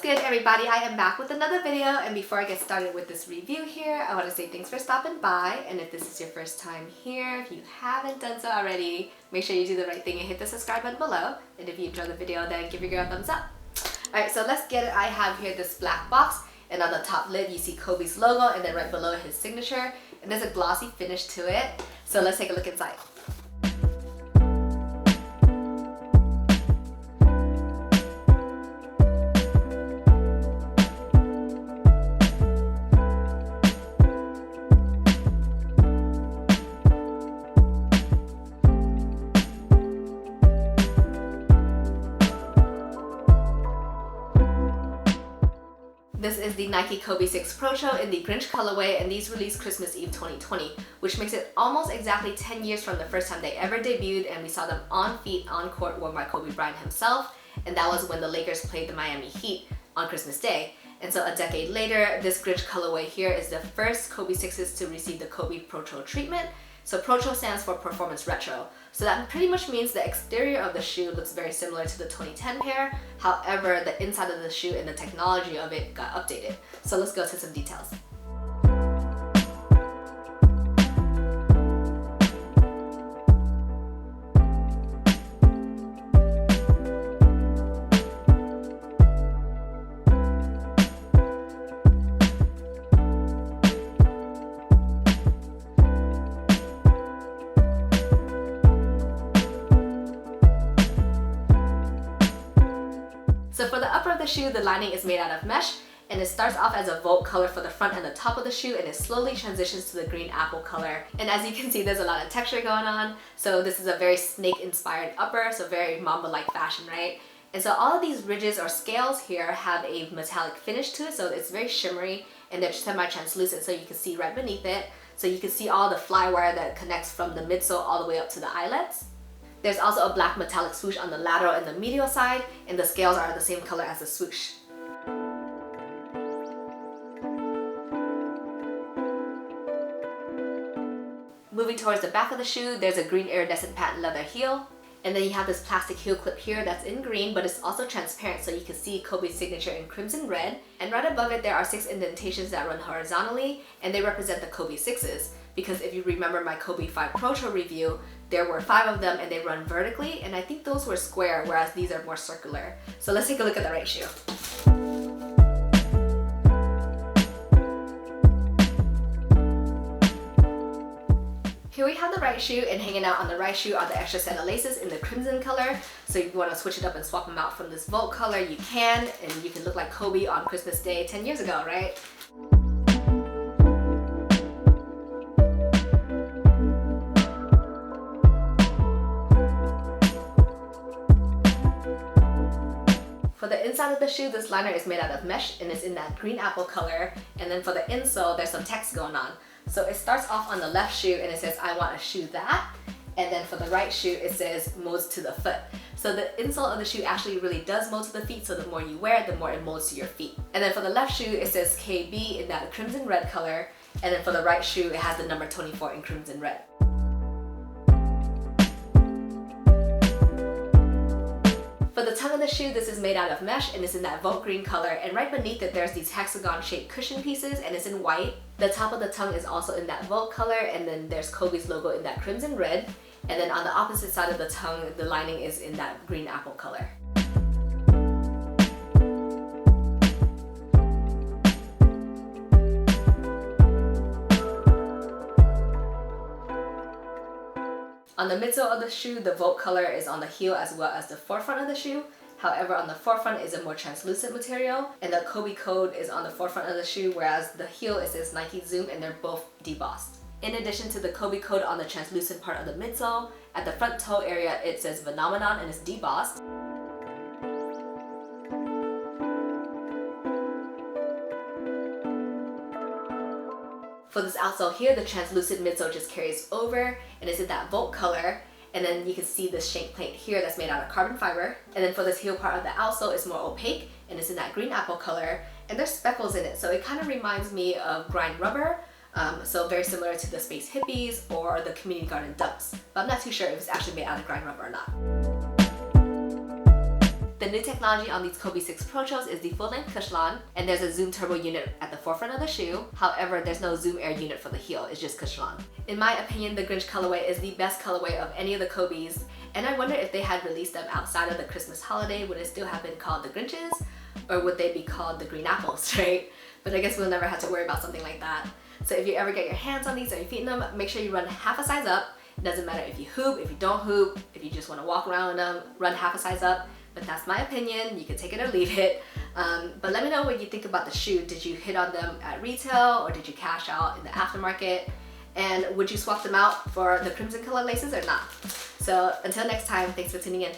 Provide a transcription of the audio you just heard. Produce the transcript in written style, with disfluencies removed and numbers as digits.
good, everybody? I am back with another video, and before I get started with this review here, I want to say thanks for stopping by. And if this is your first time here, if you haven't done so already, make sure you do the right thing and hit the subscribe button below. And if you enjoyed the video, then give your girl a thumbs up. Alright, so let's get it. I have here this black box, and on the top lid you see Kobe's logo, and then right below his signature, and there's a glossy finish to it. So let's take a look inside. This is the Nike Kobe 6 Protro in the Grinch colorway, and these released Christmas Eve 2020, which makes it almost exactly 10 years from the first time they ever debuted, and we saw them on feet on court worn by Kobe Bryant himself, and that was when the Lakers played the Miami Heat on Christmas Day. And so a decade later, this Grinch colorway here is the first Kobe 6s to receive the Kobe Protro treatment. So Protro stands for Performance Retro. So that pretty much means the exterior of the shoe looks very similar to the 2010 pair. However, the inside of the shoe and the technology of it got updated. So let's go to some details. So for the upper of the shoe, the lining is made out of mesh, and it starts off as a Volt color for the front and the top of the shoe, and it slowly transitions to the green apple color. And as you can see, there's a lot of texture going on. So this is a very snake inspired upper, so very Mamba-like fashion, right? And so all of these ridges or scales here have a metallic finish to it, so it's very shimmery and they're semi-translucent, so you can see right beneath it. So you can see all the fly wire that connects from the midsole all the way up to the eyelets. There's also a black metallic swoosh on the lateral and the medial side, and the scales are the same color as the swoosh. Moving towards the back of the shoe, there's a green iridescent patent leather heel, and then you have this plastic heel clip here that's in green, but it's also transparent, so you can see Kobe's signature in crimson red. And right above it, there are 6 indentations that run horizontally, and they represent the Kobe 6s. Because if you remember my Kobe 5 Protro review, there were 5 of them and they run vertically, and I think those were square, whereas these are more circular. So let's take a look at the right shoe. Here we have the right shoe, and hanging out on the right shoe are the extra set of laces in the crimson color. So if you want to switch it up and swap them out from this Volt color, you can, and you can look like Kobe on Christmas Day 10 years ago, right? For the inside of the shoe, this liner is made out of mesh and it's in that green apple color. And then for the insole, there's some text going on. So it starts off on the left shoe and it says, "I want a shoe that." And then for the right shoe, it says, "Molds to the foot." So the insole of the shoe actually really does mold to the feet, so the more you wear it, the more it molds to your feet. And then for the left shoe, it says KB in that crimson red color. And then for the right shoe, it has the number 24 in crimson red. For the tongue of the shoe, this is made out of mesh and it's in that Volt green color, and right beneath it there's these hexagon shaped cushion pieces and it's in white. The top of the tongue is also in that Volt color, and then there's Kobe's logo in that crimson red, and then on the opposite side of the tongue, the lining is in that green apple color. On the midsole of the shoe, the Volt color is on the heel as well as the forefront of the shoe. However, on the forefront is a more translucent material, and the Kobe code is on the forefront of the shoe, whereas the heel, it says Nike Zoom, and they're both debossed. In addition to the Kobe code on the translucent part of the midsole, at the front toe area it says Phenomenon and it's debossed. For this outsole here, the translucent midsole just carries over and it's in that Volt color, and then you can see this shank plate here that's made out of carbon fiber. And then for this heel part of the outsole, it's more opaque and it's in that green apple color, and there's speckles in it, so it kind of reminds me of grind rubber. So very similar to the Space Hippies or the Community Garden Dumps, but I'm not too sure if it's actually made out of grind rubber or not. The new technology on these Kobe 6 Protros is the full-length Cushlon, and there's a Zoom turbo unit at the forefront of the shoe. However, there's no Zoom air unit for the heel, it's just Cushlon. In my opinion, the Grinch colorway is the best colorway of any of the Kobes, and I wonder if they had released them outside of the Christmas holiday, would it still have been called the Grinches? Or would they be called the Green Apples, right? But I guess we'll never have to worry about something like that. So if you ever get your hands on these or you're feeding them, make sure you run half a size up. It doesn't matter if you hoop, if you don't hoop, if you just want to walk around with them, run half a size up. But that's my opinion, you can take it or leave it. But let me know what you think about the shoe. Did you hit on them at retail or did you cash out in the aftermarket? And would you swap them out for the crimson color laces or not? So until next time, thanks for tuning in.